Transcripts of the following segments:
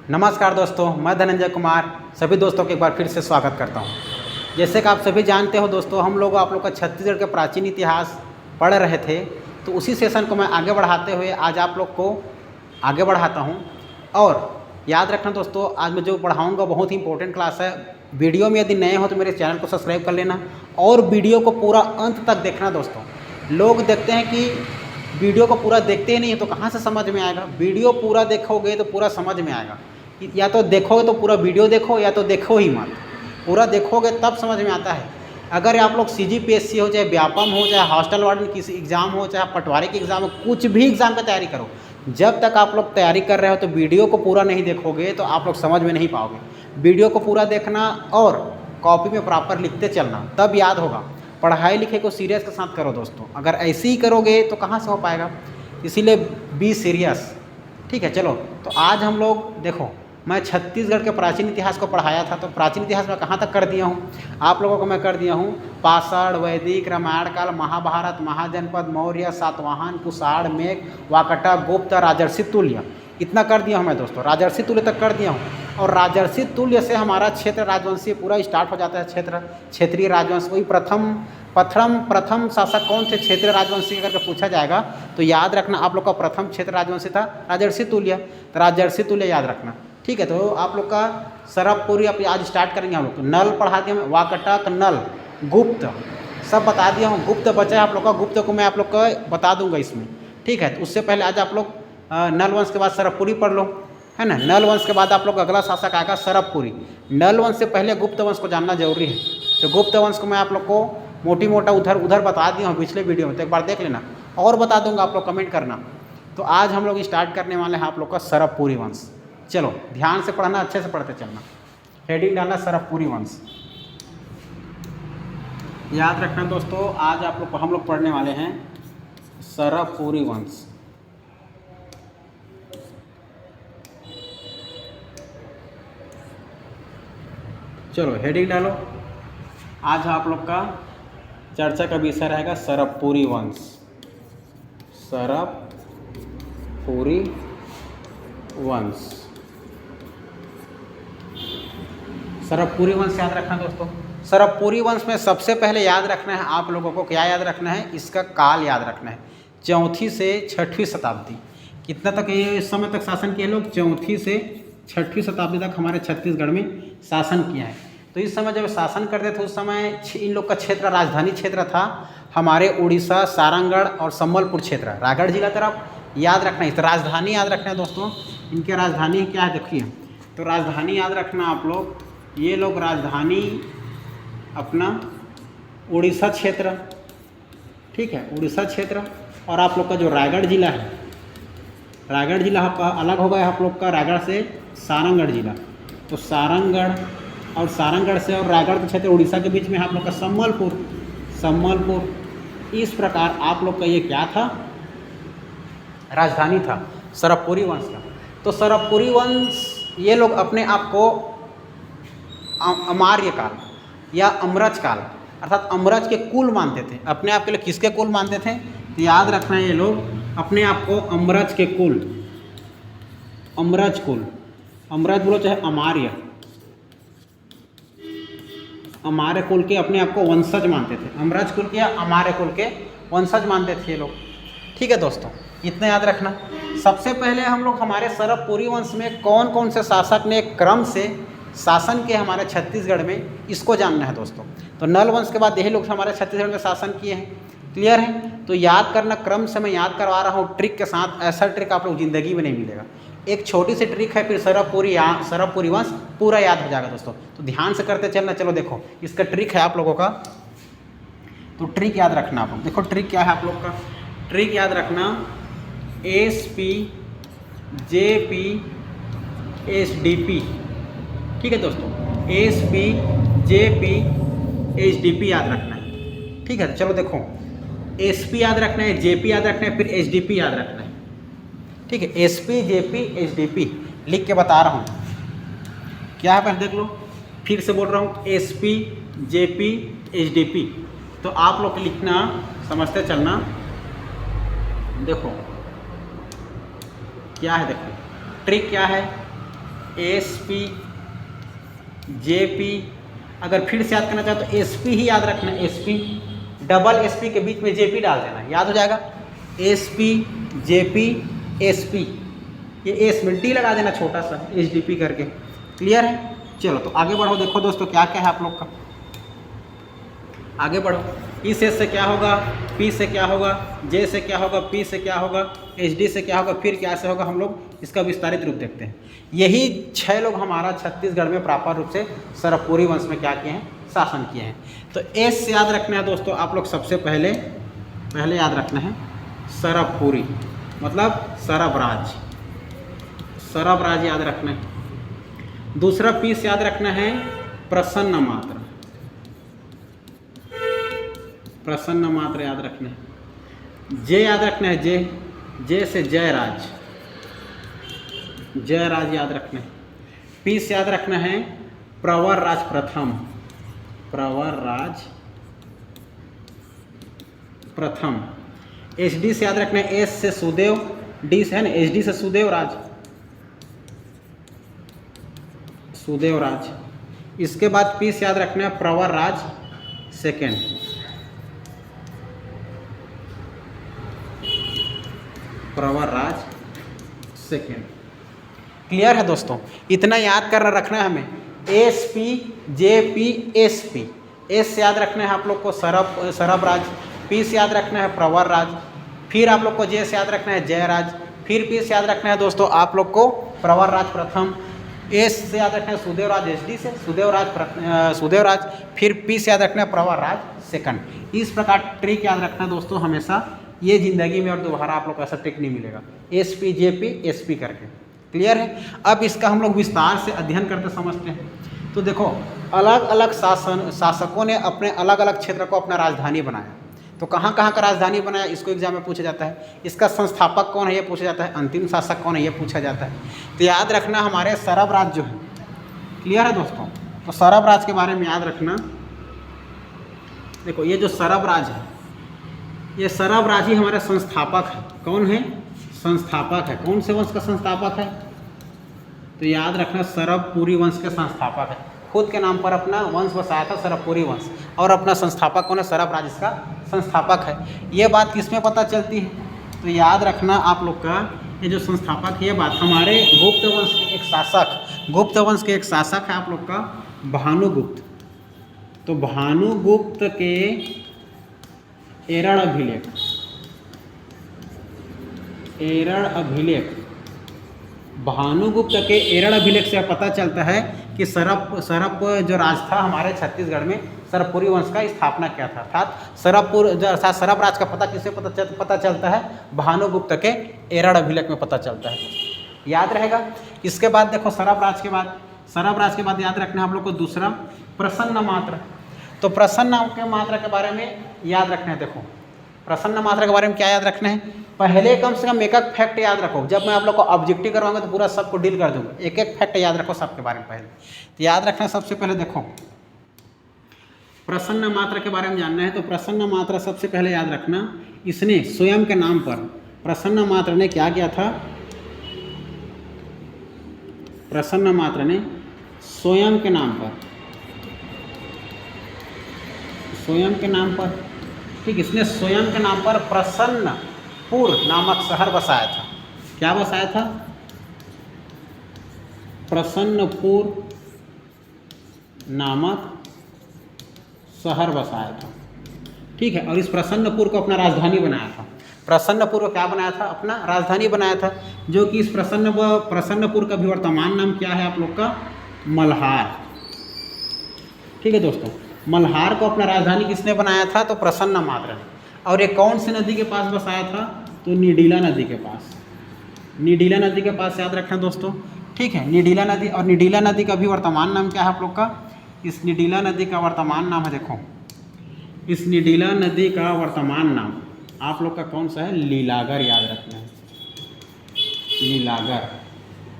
नमस्कार दोस्तों, मैं धनंजय कुमार सभी दोस्तों को एक बार फिर से स्वागत करता हूं। जैसे कि आप सभी जानते हो दोस्तों, हम लोग आप लोग का छत्तीसगढ़ के प्राचीन इतिहास पढ़ रहे थे, तो उसी सेशन को मैं आगे बढ़ाते हुए आज आप लोग को आगे बढ़ाता हूं। और याद रखना दोस्तों, आज मैं जो पढ़ाऊँगा बहुत ही इंपॉर्टेंट क्लास है। वीडियो में यदि नए हो तो मेरे चैनल को सब्सक्राइब कर लेना और वीडियो को पूरा अंत तक देखना दोस्तों। लोग देखते हैं कि वीडियो को पूरा देखते ही नहीं है तो कहाँ से समझ में आएगा। वीडियो पूरा देखोगे तो पूरा समझ में आएगा। या तो देखोगे तो पूरा वीडियो देखो, या तो देखो ही मत। पूरा देखोगे तब समझ में आता है। अगर आप लोग CGPSC हो, चाहे व्यापम हो, चाहे हॉस्टल वार्डन किसी एग्ज़ाम हो, चाहे पटवारी की एग्ज़ाम हो, कुछ भी एग्ज़ाम की तैयारी करो, जब तक आप लोग तैयारी कर रहे हो तो वीडियो को पूरा नहीं देखोगे तो आप लोग समझ में नहीं पाओगे। वीडियो को पूरा देखना और कॉपी में प्रॉपर लिखते चलना, तब याद होगा। पढ़ाई लिखाई को सीरियस के साथ करो दोस्तों। अगर ऐसे ही करोगे तो कहाँ से हो पाएगा। इसीलिए बी सीरियस। ठीक है, चलो तो आज हम लोग देखो, मैं छत्तीसगढ़ के प्राचीन इतिहास को पढ़ाया था, तो प्राचीन इतिहास में कहाँ तक कर दिया हूँ आप लोगों को। मैं कर दिया हूँ पाषाण, वैदिक, रामायण काल, महाभारत, महाजनपद, मौर्य, सातवाहन, कुषाण, मेघ, वाकटा, गुप्त, राजर्षि तुल्य, इतना कर दिया हूँ मैं दोस्तों। राजर्षि तुल्य तक कर दिया हूँ। और राजर्षि तुल्य से हमारा क्षेत्र राजवंशीय पूरा स्टार्ट हो जाता है। क्षेत्रीय राजवंश, वही प्रथम शासक कौन थे क्षेत्रीय राजवंशी करके पूछा जाएगा तो याद रखना आप लोग का प्रथम क्षेत्र राजवंशी था राजर्षि तुल्य। तो राजर्षि तुल्य याद रखना। ठीक है, तो आप लोग का सरबपुरी आज स्टार्ट करेंगे हम लोग। तो नल पढ़ा दिया मैं, वाकटक, नल, गुप्त सब बता दिया हूँ। गुप्त बचा है आप लोग का, गुप्त को मैं आप लोग का बता दूंगा इसमें। ठीक है, तो उससे पहले आज आप लोग नल वंश के बाद सरबपुरी पढ़ लो, है ना। नल वंश के बाद आप लोग अगला शासक आएगा सरबपुरी। नल वंश से पहले गुप्त वंश को जानना जरूरी है। तो गुप्त वंश को मैं आप लोग को मोटी मोटा उधर बता दिया हूँ पिछले वीडियो में, तो एक बार देख लेना। और बता दूंगा, आप लोग कमेंट करना। तो आज हम लोग स्टार्ट करने वाले हैं आप लोग का सरबपुरी वंश। चलो ध्यान से पढ़ना, अच्छे से पढ़ते चलना। हेडिंग डालना सरबपुरी वंश। याद रखना दोस्तों, आज आप लोग हम लोग पढ़ने वाले हैं सरबपुरी वंश। चलो हेडिंग डालो। आज आप लोग का चर्चा का विषय रहेगा सरबपुरी वंश। सरबपुरी वंश। सरबपुरी वंश याद रखना दोस्तों। सरबपुरी वंश में सबसे पहले याद रखना है आप लोगों को, क्या याद रखना है, इसका काल याद रखना है। 4वीं से 6वीं शताब्दी, कितना तक ये इस समय तक शासन किए लोग। 4वीं से 6वीं शताब्दी तक हमारे छत्तीसगढ़ में शासन किया है। तो इस समय जब शासन करते थे उस समय इन लोग का क्षेत्र, राजधानी क्षेत्र था हमारे उड़ीसा, सारंगढ़ और संबलपुर क्षेत्र, रायगढ़ जिला तरफ। याद रखना है, तो राजधानी याद रखना है दोस्तों। इनके राजधानी क्या है देखिए, तो राजधानी याद रखना आप लोग। ये लोग राजधानी अपना उड़ीसा क्षेत्र, ठीक है, उड़ीसा क्षेत्र। और आप लोग का जो रायगढ़ जिला है, रायगढ़ जिला अलग हो गया आप लोग का रायगढ़ से सारंगढ़ जिला। तो सारंगढ़ और सारंगढ़ से और रायगढ़ के क्षेत्र उड़ीसा के बीच में आप लोग का संबलपुर। इस प्रकार आप लोग का ये क्या था, राजधानी था सरबपुरी वंश का। तो सरबपुरी वंश ये लोग अपने आप को अमार्य काल या अमरज काल अर्थात अमरज के कुल मानते थे। अपने आप के लिए किसके कुल मानते थे, तो याद रखना है ये लोग अपने आप को अमरज के कुल, अमरज कुल, अमरज बोलो चाहे अमार्य, अमार्य कुल के अपने आप को वंशज मानते थे। अमरज कुल के या अमार्य कुल के वंशज मानते थे ये लोग। ठीक है दोस्तों, इतना याद रखना। सबसे पहले हम लोग हमारे सरबपुरी वंश में कौन कौन से शासक ने क्रम से शासन किए हमारे छत्तीसगढ़ में, इसको जानना है दोस्तों। तो नल वंश के बाद यही लोग हमारे छत्तीसगढ़ में शासन किए हैं। क्लियर है, तो याद करना, क्रम से मैं याद करवा रहा हूँ ट्रिक के साथ। ऐसा ट्रिक आप लोग ज़िंदगी में नहीं मिलेगा। एक छोटी सी ट्रिक है, फिर सरबपुरी वंश पूरा याद हो जाएगा दोस्तों। तो ध्यान से करते चलना। चलो देखो, इसका ट्रिक है आप लोगों का, तो ट्रिक याद रखना आप लोग। देखो ट्रिक क्या है आप लोग का, ट्रिक याद रखना SP, JP, SDP। ठीक है दोस्तों, SP, JP, SDP याद रखना है। ठीक है, चलो देखो, SP याद रखना है, JP याद रखना है, फिर SDP याद रखना है। ठीक है, SP, JP, SDP लिख के बता रहा हूँ क्या है, पहले देख लो। फिर से बोल रहा हूँ SP, JP, SDP। तो आप लोग लिखना, समझते चलना। देखो क्या है, देखो ट्रिक क्या है, SP, JP। अगर फिर से याद करना चाहो तो SP ही याद रखना है, SP, डबल SP के बीच में JP डाल देना, याद हो जाएगा। SP, JP, SP, ये एस में डी लगा देना छोटा सा, SDP करके। क्लियर है? चलो तो आगे बढ़ो। देखो दोस्तों क्या क्या है आप लोग का, आगे बढ़ो। इस एस से क्या होगा, P से क्या होगा, J से क्या होगा, P से क्या होगा, HD से क्या होगा, फिर क्या से होगा, हम लोग इसका विस्तारित रूप देखते हैं। यही 6 लोग हमारा छत्तीसगढ़ में प्रॉपर रूप से सरबपुरी वंश में क्या किए हैं, शासन किए हैं। तो एस से याद रखना है दोस्तों आप लोग, सबसे पहले याद रखना है सरबपुरी, मतलब सरबराज, सरबराज याद रखना है। दूसरा P से याद रखना है प्रसन्न मात्र, प्रसन्न मात्र याद रखना है। J याद रखना है, J से जयराज, जयराज याद रखना है। P से याद रखना है प्रवर राज प्रथम, प्रवर राज प्रथम। HD से याद रखना है S से सुदेव, D से है ना, HD से सुदेव राज, सुदेव राज। इसके बाद P से याद रखना है प्रवर राज सेकेंड, प्रवर राज सेकेंड। क्लियर है दोस्तों? इतना याद कर रखना है हमें। SP, JP, SP। S से याद रखना है आप लोग को सरबराज, P से याद रखना है प्रवर राज, फिर आप लोग को J से याद रखना है जयराज, फिर P से याद रखना है दोस्तों आप लोग को प्रवर राज प्रथम, S से याद रखना है सुदेव राज, SD से सुदेव राज, फिर P से याद रखना है प्रवर राज सेकंड। इस प्रकार ट्रिक याद रखना दोस्तों हमेशा, ये जिंदगी में और दोबारा आप लोग को ऐसा ट्रिक नहीं मिलेगा, SP, JP, SP करके। क्लियर है? अब इसका हम लोग विस्तार से अध्ययन करते समझते हैं। तो देखो अलग अलग शासकों ने अपने अलग अलग क्षेत्र को अपना राजधानी बनाया। तो कहाँ कहाँ का राजधानी बनाया, इसको एग्जाम में पूछा जाता है। इसका संस्थापक कौन है ये पूछा जाता है, अंतिम शासक कौन है ये पूछा जाता है। तो याद रखना हमारे सरबराज जो है। क्लियर है दोस्तों? तो सरबराज के बारे में याद रखना। देखो ये जो सरबराज है, ये सरबराज ही हमारे संस्थापक है। कौन है? संस्थापक है। कौन से वंश का संस्थापक है? तो याद रखना सरबपुरी वंश के संस्थापक है। खुद के नाम पर अपना वंश बसाया था सरबपुरी वंश, और अपना संस्थापक कौन है? सरबराज इसका संस्थापक है। ये बात किसमें पता चलती है? तो याद रखना आप लोग का ये जो संस्थापक है, ये बात हमारे गुप्त वंश के एक शासक, गुप्त वंश के एक शासक है आप लोग का भानुगुप्त। तो भानुगुप्त के एरण अभिलेख, एरण अभिलेख, भानुगुप्त के एरण अभिलेख से पता चलता है कि सरब जो राज था हमारे छत्तीसगढ़ में, सरबपुरी वंश का स्थापना किया था। अर्थात सरब राज का पता किससे पता चलता है? भानुगुप्त के एरण अभिलेख में पता चलता है। याद रहेगा। इसके बाद देखो सरब राज के बाद याद रखना है हम लोग को दूसरा प्रसन्न मात्र। तो प्रसन्न के मात्रा के बारे में याद रखना है। देखो प्रसन्न मात्रा के बारे में क्या याद रखना है? पहले कम से कम एक एक फैक्ट याद रखो। जब मैं आप लोग को ऑब्जेक्टिव करवाऊंगा तो पूरा सबको डील कर दूंगा। एक एक फैक्ट याद रखो सबके बारे में। पहले तो याद रखना, सबसे पहले देखो प्रसन्न मात्रा के बारे में जानना है। तो प्रसन्न मात्रा सबसे पहले याद रखना, इसने स्वयं के नाम पर, प्रसन्न मात्रा ने क्या किया था? प्रसन्न मात्रा ने स्वयं के नाम पर, स्वयं के नाम पर, ठीक, इसने स्वयं के नाम पर प्रसन्नपुर नामक शहर बसाया था। क्या बसाया था? प्रसन्नपुर नामक शहर बसाया था। ठीक है। और इस प्रसन्नपुर को अपना राजधानी बनाया था। प्रसन्नपुर को क्या बनाया था? अपना राजधानी बनाया था। जो कि इस प्रसन्नपुर का भी वर्तमान नाम क्या है आप लोग का? मल्हार। ठीक है दोस्तों, मल्हार को अपना राजधानी किसने बनाया था? तो प्रसन्न मात्र ने। और ये कौन सी नदी के पास बसाया था? तो निडीला नदी के पास। निडीला नदी के पास याद रखना दोस्तों। ठीक है, निडीला नदी। और निडीला नदी का भी वर्तमान नाम क्या है आप लोग का? इस निडीला नदी का वर्तमान नाम है, देखो इस निडीला नदी का वर्तमान नाम आप लोग का कौन सा है? लीलागर। याद रखना है, लीलागर।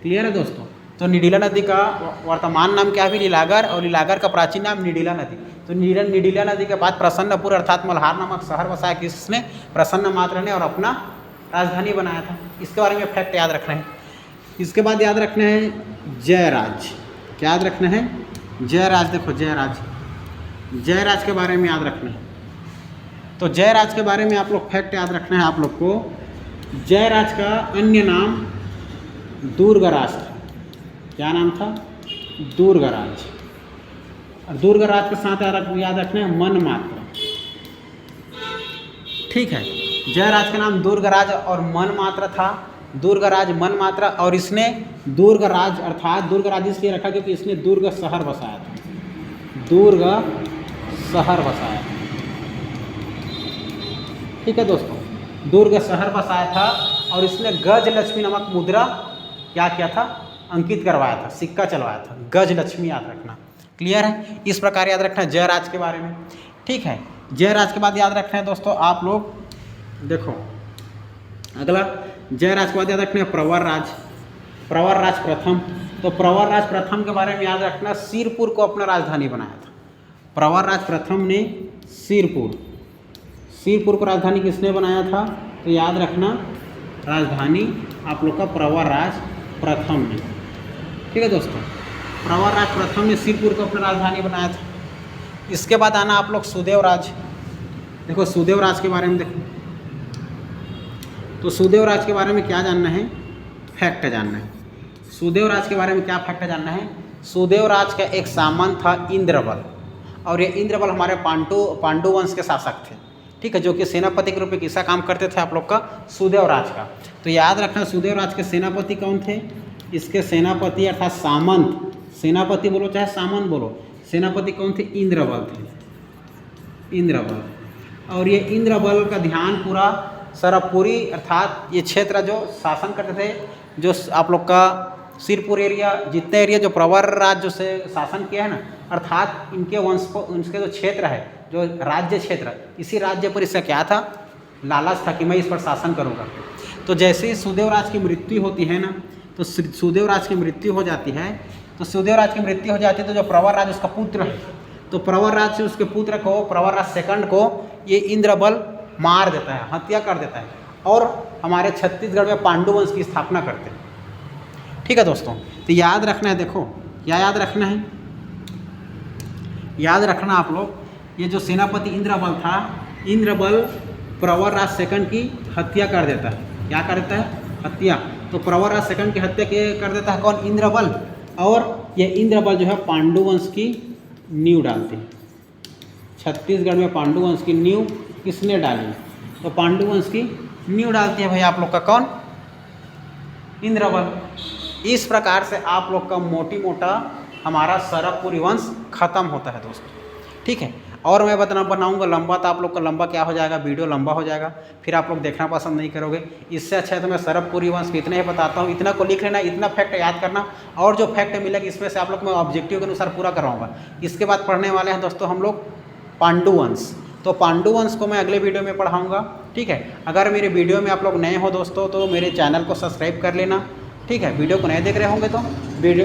क्लियर है दोस्तों? तो निडीला नदी का वर्तमान नाम क्या है? लीलागर। और लीलागर का प्राचीन नाम निडीला नदी। तो निडीला नदी के बाद प्रसन्नपुर अर्थात मल्हार नामक शहर बसाया किसने? प्रसन्न मात्र ने, और अपना राजधानी बनाया था। इसके बारे में फैक्ट याद रखना है। इसके बाद याद रखना है जयराज, क्या याद रखना है? जयराज। देखो जयराज, जयराज के बारे में याद रखना है। तो जयराज के बारे में आप लोग फैक्ट याद रखना है आप लोग को। जयराज का अन्य नाम दुर्गराज था। क्या नाम था? दुर्गराज। और दुर्गराज के साथ याद रखना है मनमात्र। ठीक है, जयराज का नाम दुर्गराज और मनमात्र था। दुर्गराज मनमात्र, और इसने दुर्गराज अर्थात दुर्गराज इसलिए रखा क्योंकि इसने दुर्ग शहर बसाया था। दुर्ग शहर बसाया था। ठीक है दोस्तों, दुर्ग शहर बसाया था और इसने गज लक्ष्मी नामक मुद्रा क्या किया था? अंकित करवाया था, सिक्का चलवाया था। गज लक्ष्मी याद रखना। क्लियर है? इस प्रकार याद रखना है जयराज के बारे में। ठीक है, जयराज के बाद याद रखना है दोस्तों आप लोग, देखो अगला जयराज के बाद याद रखना है प्रवरराज। प्रवरराज प्रथम। तो प्रवरराज प्रथम के बारे में याद रखना, सिरपुर को अपना राजधानी बनाया था। प्रवरराज प्रथम ने सिरपुर को राजधानी किसने बनाया था? तो याद रखना राजधानी आप लोग का प्रवरराज प्रथम ने। ठीक है दोस्तों, प्रवरराज प्रथम ने सिरपुर को अपना राजधानी बनाया था। इसके बाद आना आप लोग सुदेवराज। देखो सुदेवराज के बारे में देखो, तो सुदेवराज के बारे में क्या जानना है? फैक्ट जानना है। सुदेवराज के बारे में क्या फैक्ट जानना है? सुदेवराज का एक सामंत था इंद्रबल, और ये इंद्रबल हमारे पांडु वंश के शासक थे। ठीक है, जो कि सेनापति के रूप में किसका काम करते थे आप लोग का? सुदेवराज का। तो याद रखना सुदेवराज के सेनापति कौन थे? इसके सेनापति अर्थात सामंत, सेनापति बोलो चाहे सामंत बोलो, सेनापति कौन थे? इंद्रबल थे। इंद्रबल। और ये इंद्रबल का ध्यान पूरा सरबपुरी अर्थात ये क्षेत्र जो शासन करते थे, जो आप लोग का सिरपुर एरिया, जितने एरिया जो प्रवरराज जो से शासन किया है ना, अर्थात इनके वंश को, उनके जो क्षेत्र है, जो राज्य क्षेत्र, इसी राज्य पर इसका क्या था? लालच था कि मैं इस पर शासन करूँगा। तो जैसे ही सुदेवराज की मृत्यु होती है ना, तो सुदेवराज की मृत्यु हो जाती है, तो सुदेवराज की मृत्यु हो जाती है तो जो प्रवरराज उसका पुत्र है, तो प्रवरराज से उसके पुत्र को, प्रवरराज सेकंड को, ये इंद्रबल मार देता है, हत्या कर देता है, और हमारे छत्तीसगढ़ में पांडु वंश की स्थापना करते हैं। ठीक है दोस्तों, तो याद रखना है, देखो क्या याद रखना है? याद रखना आप लोग, ये जो सेनापति इंद्रबल था, इंद्रबल प्रवरराज सेकंड की हत्या कर देता है। क्या कर देता है? हत्या। तो प्रवरराज सेकंड की हत्या कर देता है कौन? इंद्रबल। और ये इंद्रबल जो है पांडु वंश की नींव डालते हैं। छत्तीसगढ़ में पांडु वंश की नींव किसने डाली? तो पांडु वंश की नींव डालती है भाई आप लोग का कौन? इंद्रबल। इस प्रकार से आप लोग का मोटी मोटा हमारा सरबपुरी वंश खत्म होता है दोस्तों। ठीक है, और मैं बनाऊंगा लंबा, तो आप लोग का लंबा क्या हो जाएगा? वीडियो लंबा हो जाएगा, फिर आप लोग देखना पसंद नहीं करोगे। इससे अच्छा है तो मैं सरबपुरी वंश के इतने ही बताता हूँ। इतना को लिख लेना, इतना फैक्ट याद करना, और जो फैक्ट मिलेगा इसमें से आप लोग मैं ऑब्जेक्टिव के अनुसार पूरा करवाऊँगा। इसके बाद पढ़ने वाले हैं दोस्तों हम लोग पांडु वंश। तो पांडु वंश को मैं अगले वीडियो में पढ़ाऊँगा। ठीक है, अगर मेरे वीडियो में आप लोग नए हो दोस्तों, तो मेरे चैनल को सब्सक्राइब कर लेना। ठीक है, वीडियो को नए देख रहे होंगे तो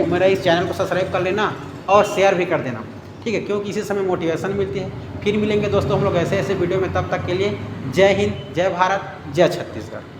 मेरा इस चैनल को सब्सक्राइब कर लेना और शेयर भी कर देना। ठीक है, क्योंकि इसी समय मोटिवेशन मिलती है। फिर मिलेंगे दोस्तों हम लोग ऐसे ऐसे वीडियो में, तब तक के लिए जय हिंद, जय भारत, जय छत्तीसगढ़।